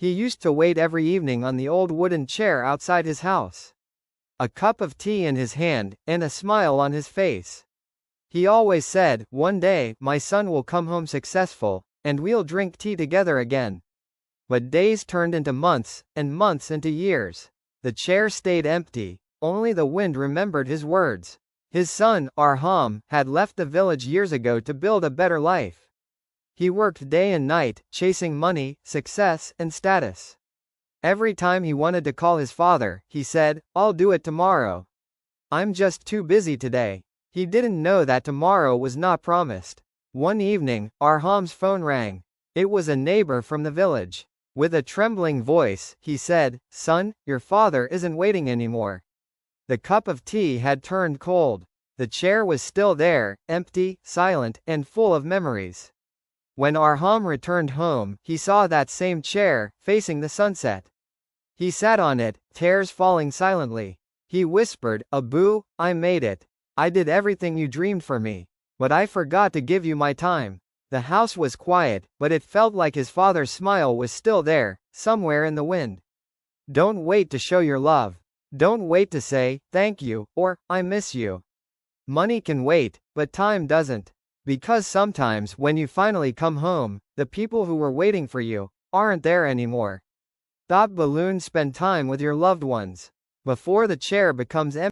He used to wait every evening on the old wooden chair outside his house, a cup of tea in his hand, and a smile on his face. He always said, "One day, my son will come home successful, and we'll drink tea together again." But days turned into months, and months into years. The chair stayed empty. Only the wind remembered his words. His son, Arham, had left the village years ago to build a better life. He worked day and night, chasing money, success, and status. Every time he wanted to call his father, he said, "I'll do it tomorrow. I'm just too busy today." He didn't know that tomorrow was not promised. One evening, Arham's phone rang. It was a neighbor from the village. With a trembling voice, he said, "Son, your father isn't waiting anymore." The cup of tea had turned cold. The chair was still there, empty, silent, and full of memories. When Arham returned home, he saw that same chair, facing the sunset. He sat on it, tears falling silently. He whispered, "Abu, I made it. I did everything you dreamed for me. But I forgot to give you my time." The house was quiet, but it felt like his father's smile was still there, somewhere in the wind. Don't wait to show your love. Don't wait to say, "Thank you," or, "I miss you." Money can wait, but time doesn't. Because sometimes, when you finally come home, the people who were waiting for you aren't there anymore. Stop balloons, spend time with your loved ones before the chair becomes empty.